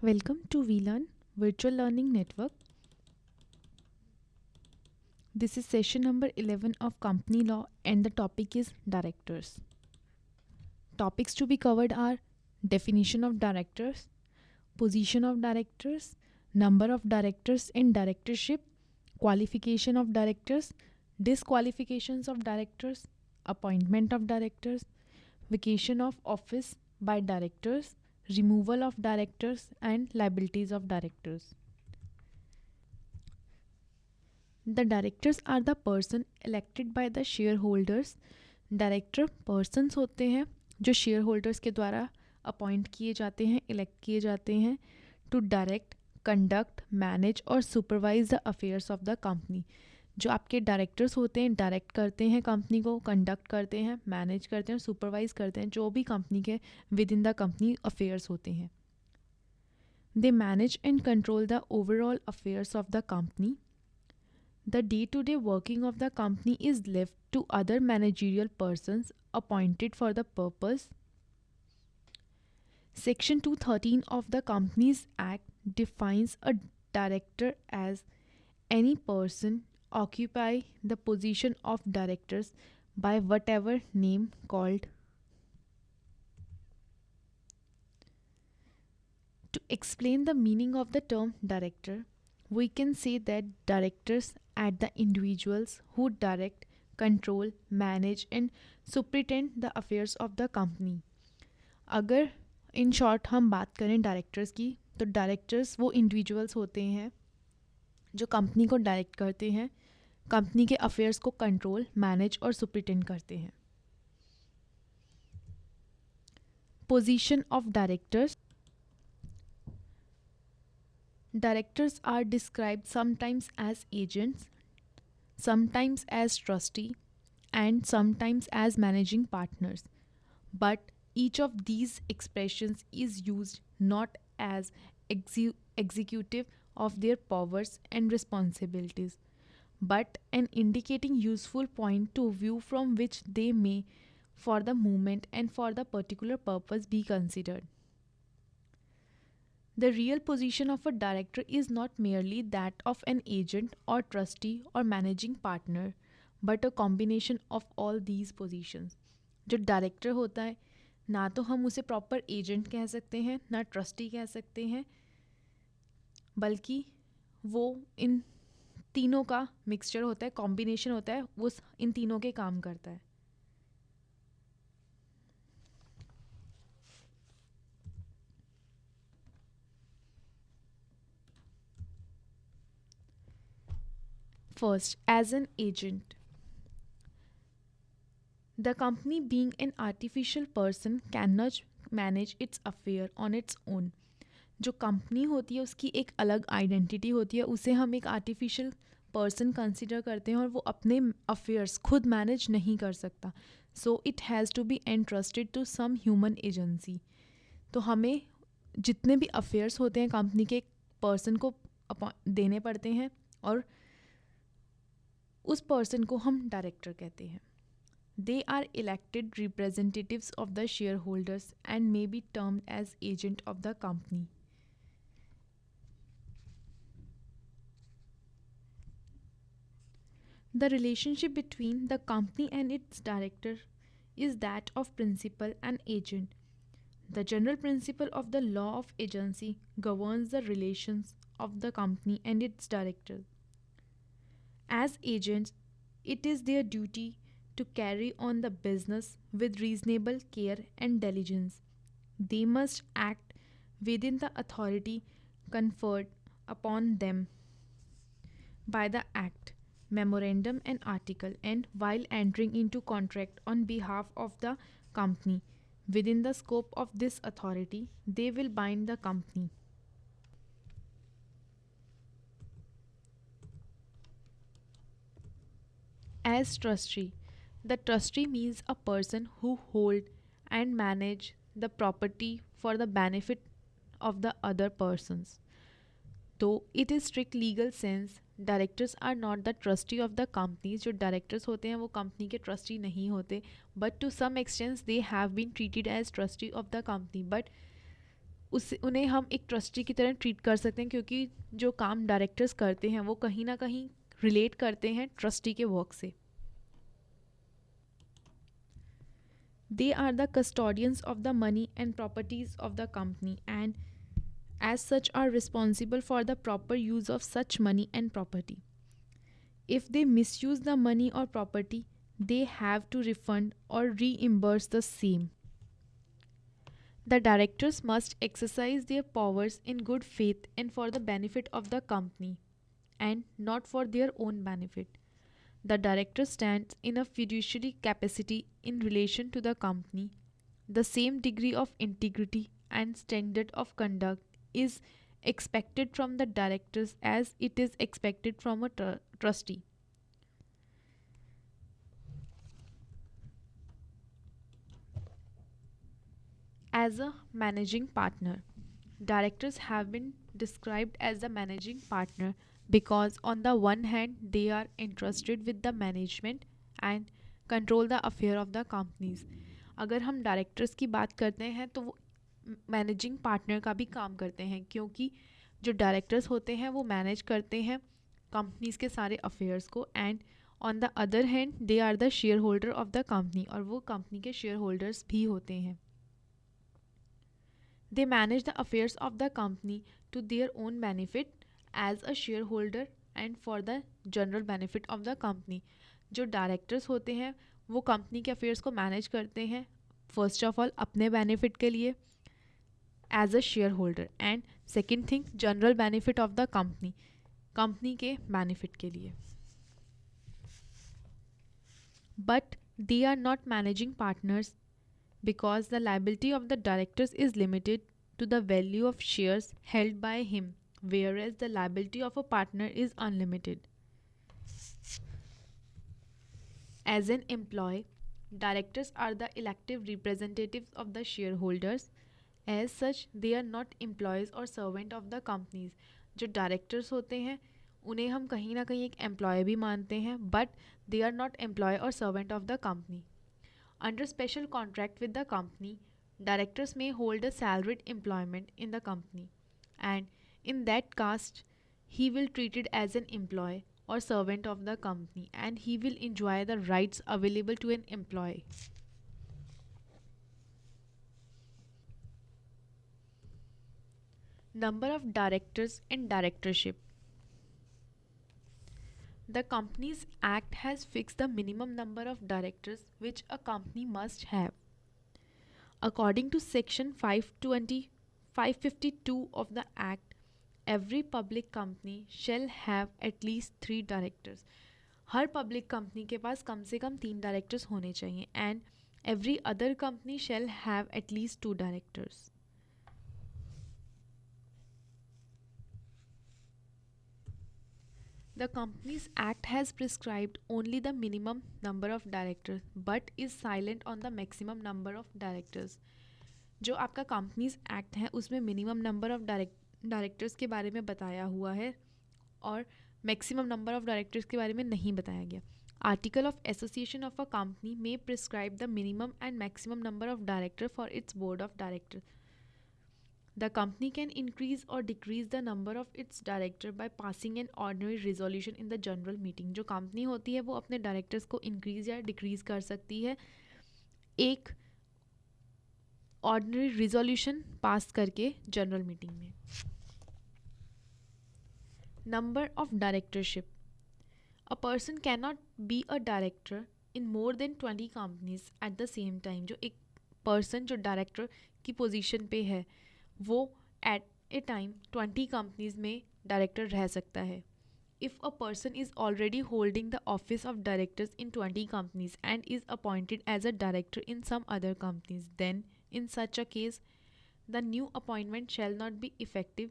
Welcome to VLearn Virtual Learning Network. This is session number 11 of Company Law and the topic is Directors. Topics to be covered are definition of directors, position of directors, number of directors in directorship, qualification of directors, disqualifications of directors, appointment of directors, vacation of office by directors, removal of directors and liabilities of directors. The directors are the person elected by the shareholders. Director persons होते हैं जो share holders के द्वारा appoint किए जाते हैं, elect किए जाते हैं टू डायरेक्ट, कंडक्ट, मैनेज और supervise the affairs of the company. जो आपके डायरेक्टर्स होते हैं डायरेक्ट करते हैं कंपनी को, कंडक्ट करते हैं, मैनेज करते हैं और सुपरवाइज करते हैं जो भी कंपनी के with in the company affairs होते हैं. They manage and control the overall affairs of the company. The day-to-day working of the company is left to other managerial persons appointed for the purpose. Section 213 of the Companies Act defines a director as any person occupy the position of directors by whatever name called. To explain the meaning of the term director, we can say that directors are the individuals who direct, control, manage and superintend the affairs of the company. अगर in short हम बात करें directors की, तो directors वो individuals होते हैं जो कंपनी को डायरेक्ट करते हैं, कंपनी के अफेयर्स को कंट्रोल, मैनेज और सुपरिटेंड करते हैं. Position of directors. Directors are described sometimes as agents, sometimes as trustee, and sometimes as managing partners. But each of these expressions is used not as executive of their powers and responsibilities, but an indicating useful point to view from which they may, for the moment and for the particular purpose, be considered. The real position of a director is not merely that of an agent or trustee or managing partner, but a combination of all these positions. जो director होता है ना तो हम उसे proper agent कह सकते हैं ना ट्रस्टी कह सकते हैं, बल्कि वो इन तीनों का मिक्सचर होता है, कॉम्बिनेशन होता है, वो इन तीनों के काम करता है. First, as an agent. The company, being an artificial person, cannot manage its affair on its own. जो कंपनी होती है उसकी एक अलग आइडेंटिटी होती है, उसे हम एक आर्टिफिशियल पर्सन कंसिडर करते हैं और वो अपने अफेयर्स खुद मैनेज नहीं कर सकता. So it has to be entrusted to some human agency. तो हमें जितने भी अफेयर्स होते हैं कंपनी के, एक पर्सन को देने पड़ते हैं और उस पर्सन को हम डायरेक्टर कहते हैं. They are elected representatives of the shareholders and may be termed as agent of the company. The relationship between the company and its director is that of principal and agent. The general principle of the law of agency governs the relations of the company and its director. As agents, it is their duty to carry on the business with reasonable care and diligence. They must act within the authority conferred upon them by the Act, Memorandum, and Article, and while entering into contract on behalf of the company, within the scope of this authority, they will bind the company. As trustee. The trustee means a person who hold and manage the property for the benefit of the other persons. Though it is strict legal sense, directors are not the trustee of the companies. जो directors होते हैं वो company के trustee नहीं होते, but to some extent they have been treated as trustee of the company. But उस उन्हें हम एक ट्रस्टी की तरह ट्रीट कर सकते हैं, क्योंकि जो काम डायरेक्टर्स करते हैं वो कहीं ना कहीं रिलेट करते हैं ट्रस्टी के वर्क से. They are the custodians of the money and properties of the company and as such are responsible for the proper use of such money and property. If they misuse the money or property, they have to refund or reimburse the same. The directors must exercise their powers in good faith and for the benefit of the company, and not for their own benefit. The director stands in a fiduciary capacity in relation to the company. The same degree of integrity and standard of conduct is expected from the directors as it is expected from a trustee. As a managing partner, directors have been described as the managing partner because, on the one hand, they are entrusted with the management and control the affair of the companies. अगर हम directors की बात करते हैं तो वो managing partner का भी काम करते हैं, क्योंकि जो डायरेक्टर्स होते हैं वो मैनेज करते हैं कंपनीज के सारे अफेयर्स को, and on the other hand they are the shareholder of the company, और वो कंपनी के शेयर होल्डर्स भी होते हैं. They manage the affairs of the company to their own benefit as a shareholder and for the general benefit of the company. जो directors होते हैं वो कंपनी के अफेयर्स को मैनेज करते हैं फर्स्ट ऑफ ऑल अपने बेनिफिट के लिए as a shareholder, and second thing general benefit of the company, company के बेनिफिट के लिए. But they are not managing partners because the liability of the directors is limited to the value of shares held by him, whereas the liability of a partner is unlimited. As an employee, directors are the elective representatives of the shareholders. As such, they are not employees or servant of the companies. जो directors होते हैं उन्हें हम कहीं ना कहीं एक employee भी मानते हैं, but they are not employee or servant of the company. Under special contract with the company, directors may hold a salaried employment in the company, and in that case, he will treat it as an employee or servant of the company, and he will enjoy the rights available to an employee. Number of directors and directorship. The Companies Act has fixed the minimum number of directors which a company must have. According to Section 552 of the Act, every public company shall have at least 3 directors. Her public company के पास कम से कम 3 directors होने चाहिए, and every other company shall have at least 2 directors. The Companies Act has prescribed only the minimum number of directors but is silent on the maximum number of directors. जो आपका Companies Act है उसमें minimum number of directors के बारे में बताया हुआ है और maximum number of directors के बारे में नहीं बताया गया. Article of Association of a company may prescribe the minimum and maximum number of directors for its board of directors. The company can increase or decrease the number of its director by passing an ordinary resolution in the general meeting. जो company होती है वो अपने directors को increase या decrease कर सकती है एक ऑर्डिनरी रिजोल्यूशन पास करके जनरल मीटिंग में. Number of directorship. A person can not be a director in more than 20 companies at the same time. जो एक पर्सन जो डायरेक्टर की पोजीशन पे है वो एट ए टाइम 20 कंपनीज में डायरेक्टर रह सकता है. If a person is already holding the office of directors in 20 companies and is appointed as a director in some other companies, then in such a case the new appointment shall not be effective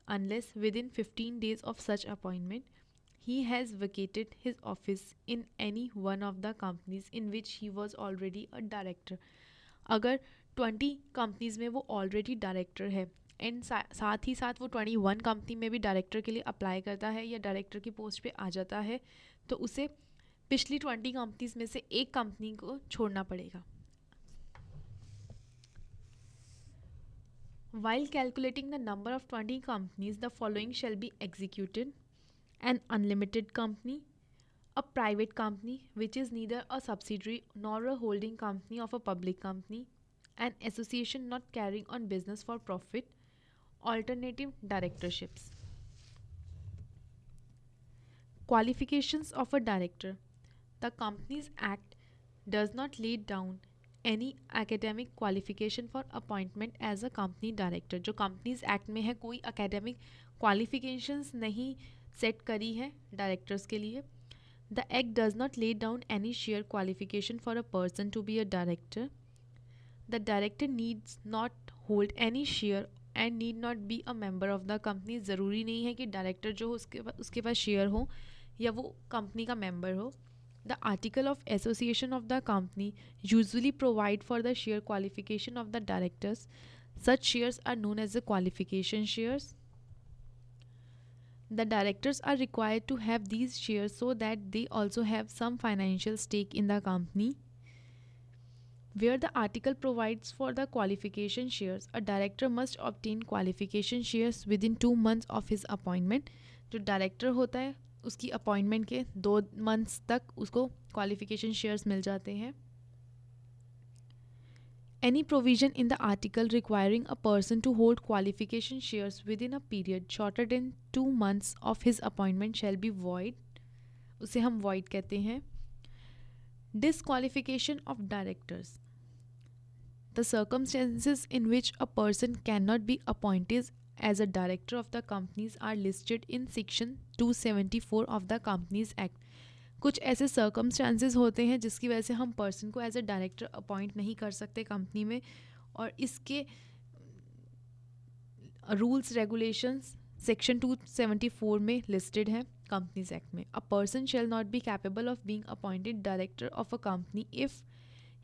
unless within 15 days of such appointment he has vacated his office in any one of the companies in which he was already a director. अगर 20 companies में वो already director है and साथ ही साथ वो 21 company में भी director के लिए अप्लाई करता है या डायरेक्टर की पोस्ट पे आ जाता है, तो उसे पिछली 20 कंपनीज में से एक कंपनी को छोड़ना पड़ेगा. While calculating the number of 20 companies, the following shall be executed: an unlimited company, a private company which is neither a subsidiary nor a holding company of a public company, an association not carrying on business for profit, alternative directorships. Qualifications of a director. The Companies Act does not lay down any academic qualification for appointment as a company director. जो Companies Act में है, कोई academic qualifications नहीं set करी है directors के लिए. The Act does not lay down any sheer qualification for a person to be a director. The director needs not hold any share and need not be a member of the company. ज़रूरी नहीं है कि director जो हो उसके पास share हो या वो कंपनी का मेंबर हो. The article of association of the company usually provide for the share qualification of the directors. Such shares are known as the qualification shares. The directors are required to have these shares so that they also have some financial stake in the company. Where the article provides for the qualification shares, a director must obtain qualification shares within 2 months of his appointment. जो director होता है उसकी appointment के 2 months तक उसको qualification shares मिल जाते हैं. Any provision in the article requiring a person to hold qualification shares within a period shorter than 2 months of his appointment shall be void. उसे हम void कहते हैं. Disqualification of directors. The circumstances in which a person cannot be appointed as a director of the companies are listed in section 274 of the Companies Act. कुछ ऐसे circumstances होते हैं जिसकी वजह से हम पर्सन को एज अ डायरेक्टर अपॉइंट नहीं कर सकते कंपनी में, और इसके रूल्स रेगुलेशंस सेक्शन 274 में लिस्टेड है कंपनीज एक्ट में. A person shall not be capable of being appointed director of a company if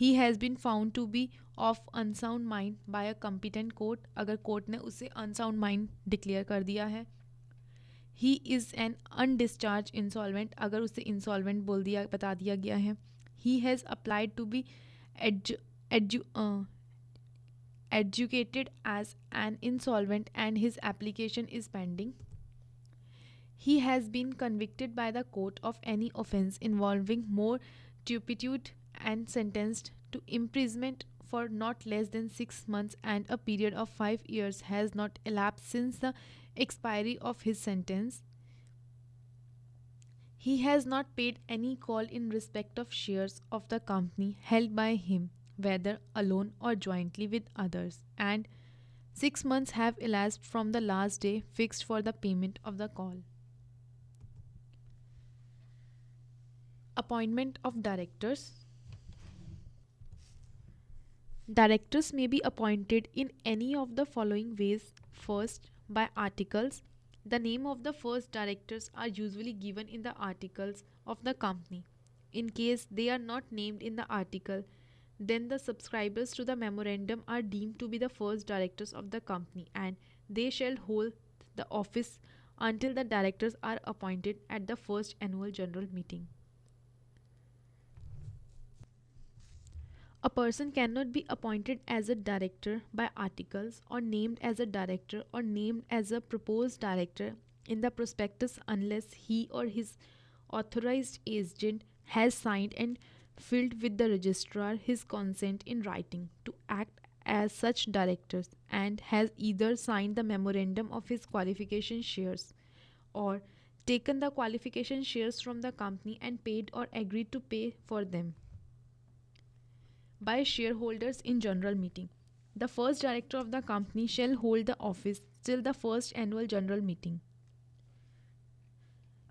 he has been found to be of unsound mind by a competent court. अगर court ने उसे unsound mind declare कर दिया है. He is an undischarged insolvent, अगर उसे insolvent बता दिया गया है. He has applied to be educated as an insolvent and his application is pending. He has been convicted by the court of any offence involving more turpitude and sentenced to imprisonment for not less than 6 months, and a period of 5 years has not elapsed since the expiry of his sentence. He has not paid any call in respect of shares of the company held by him, whether alone or jointly with others, and 6 months have elapsed from the last day fixed for the payment of the call. Appointment of directors. Directors may be appointed in any of the following ways. First, by articles. The name of the first directors are usually given in the articles of the company. In case they are not named in the article, then the subscribers to the memorandum are deemed to be the first directors of the company, and they shall hold the office until the directors are appointed at the first annual general meeting. A person cannot be appointed as a director by articles or named as a director or named as a proposed director in the prospectus unless he or his authorized agent has signed and filled with the registrar his consent in writing to act as such directors, and has either signed the memorandum of his qualification shares or taken the qualification shares from the company and paid or agreed to pay for them by shareholders in general meeting. The first director of the company shall hold the office till the first annual general meeting.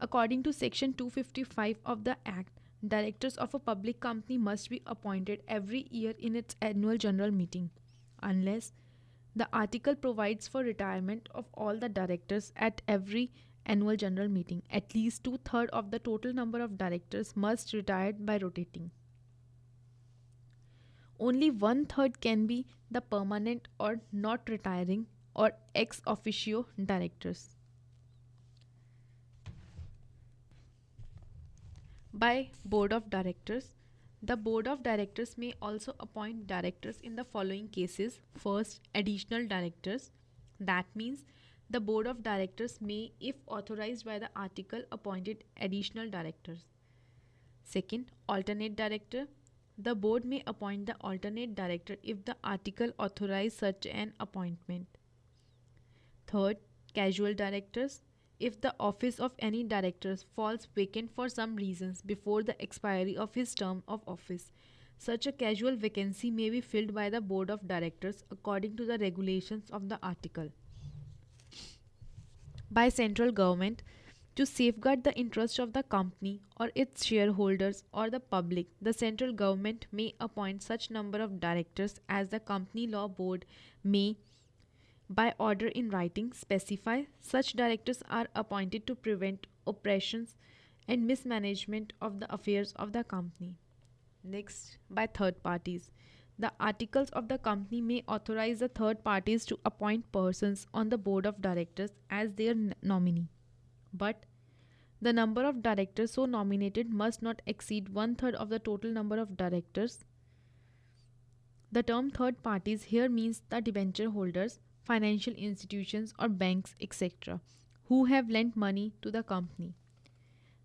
According to section 255 of the Act, directors of a public company must be appointed every year in its annual general meeting, unless the article provides for retirement of all the directors at every annual general meeting. At least 2/3 of the total number of directors must retire by rotating. Only 1/3 can be the permanent or not retiring or ex officio directors. By Board of Directors. The board of directors may also appoint directors in the following cases. First, additional directors. That means the board of directors may, if authorized by the article, appointed additional directors. Second, alternate director. The board may appoint the alternate director if the article authorizes such an appointment. Third, casual directors. If the office of any director falls vacant for some reasons before the expiry of his term of office, such a casual vacancy may be filled by the board of directors according to the regulations of the article. By central government, to safeguard the interest of the company or its shareholders or the public, the central government may appoint such number of directors as the company law board may, by order in writing, specify. Such directors are appointed to prevent oppressions and mismanagement of the affairs of the company. Next, by third parties. The articles of the company may authorize the third parties to appoint persons on the board of directors as their nominee. But the number of directors so nominated must not exceed one third of the total number of directors. The term third parties here means the debenture holders, financial institutions or banks, etc., who have lent money to the company.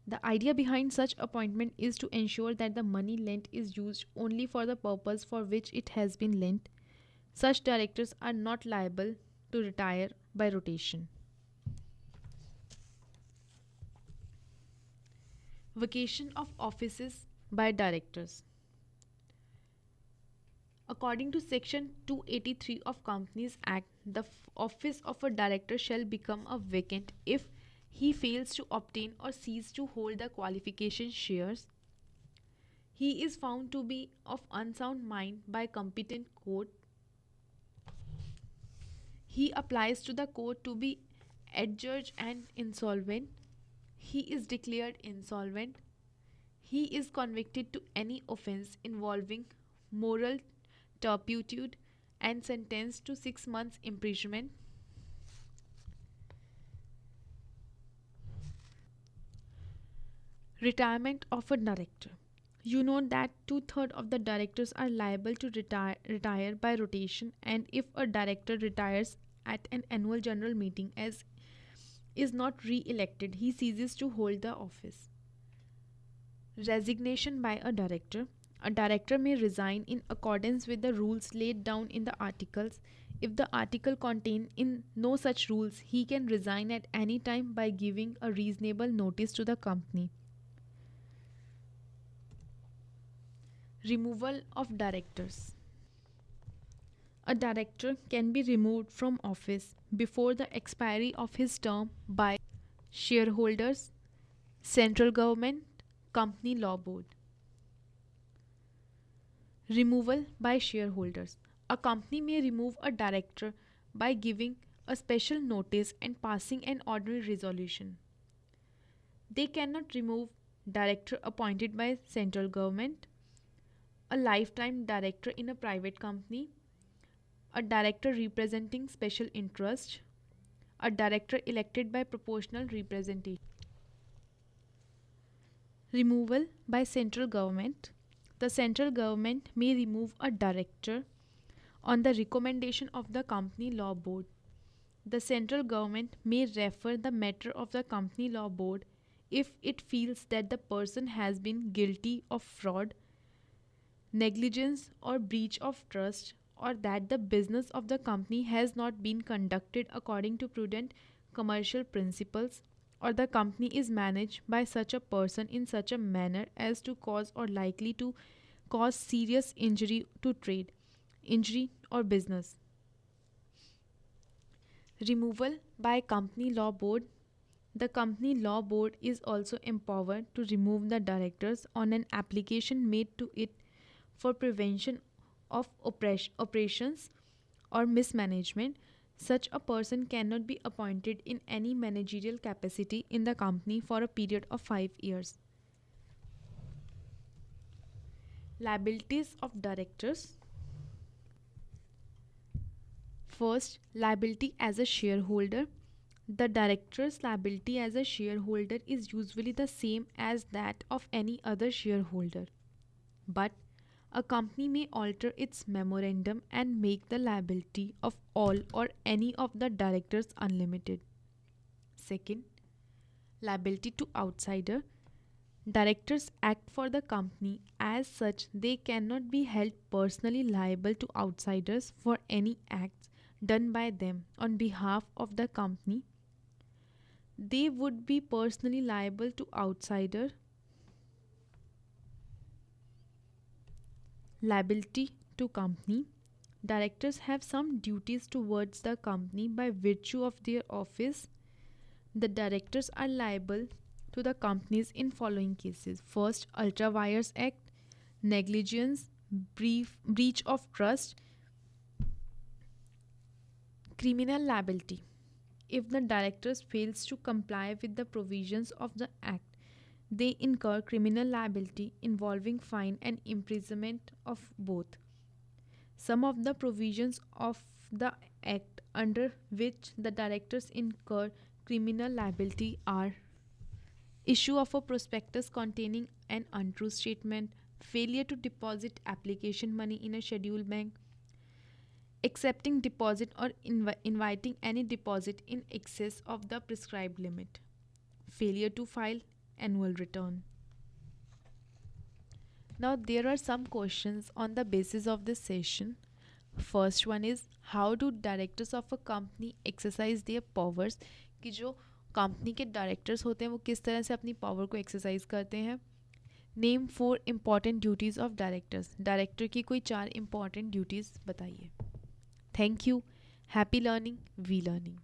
The idea behind such appointment is to ensure that the money lent is used only for the purpose for which it has been lent. Such directors are not liable to retire by rotation. Vacation of offices by directors. According to Section 283 of Companies Act, the office of a director shall become a vacant if he fails to obtain or cease to hold the qualification shares, he is found to be of unsound mind by competent court, he applies to the court to be adjudged and insolvent, he is declared insolvent, he is convicted to any offense involving moral turpitude and sentenced to 6 months imprisonment. Retirement of a director. You know that two-thirds of the directors are liable to retire by rotation, and if a director retires at an annual general meeting as is not re-elected, he ceases to hold the office. Resignation by a director. A director may resign in accordance with the rules laid down in the articles. If the article contain in no such rules, he can resign at any time by giving a reasonable notice to the company. Removal of directors. A director can be removed from office before the expiry of his term by shareholders, central government, company law board. Removal by shareholders. A company may remove a director by giving a special notice and passing an ordinary resolution. They cannot remove director appointed by central government, a lifetime director in a private company, a director representing special interest, a director elected by proportional representation. Removal by central government. The central government may remove a director on the recommendation of the company law board. The central government may refer the matter of the company law board if it feels that the person has been guilty of fraud, negligence or breach of trust, or that the business of the company has not been conducted according to prudent commercial principles, or the company is managed by such a person in such a manner as to cause or likely to cause serious injury to trade, injury or business. Removal by company law board. The company law board is also empowered to remove the directors on an application made to it for prevention of operations or mismanagement. Such a person cannot be appointed in any managerial capacity in the company for a period of 5 years. Liabilities of directors. First, liability as a shareholder. The director's liability as a shareholder is usually the same as that of any other shareholder. But a company may alter its memorandum and make the liability of all or any of the directors unlimited. Second, liability to outsider. Directors act for the company. As such, they cannot be held personally liable to outsiders for any acts done by them on behalf of the company. They would be personally liable to outsider. Liability to company. Directors have some duties towards the company by virtue of their office. The directors are liable to the companies in following cases. First, Ultra Vires Act, negligence, breach of trust, criminal liability. If the directors fails to comply with the provisions of the act, they incur criminal liability involving fine and imprisonment of both. Some of the provisions of the act under which the directors incur criminal liability are: issue of a prospectus containing an untrue statement, failure to deposit application money in a scheduled bank, accepting deposit or inviting any deposit in excess of the prescribed limit, failure to file annual return. Now, there are some questions on the basis of this session. First one is, how do directors of a company exercise their powers? कि जो company के directors होते हैं वो किस तरह से अपनी पावर को एक्सरसाइज करते हैं. Name 4 important duties of directors. Director की कोई 4 इम्पॉर्टेंट ड्यूटीज़ बताइए. Thank you. Happy learning, V learning.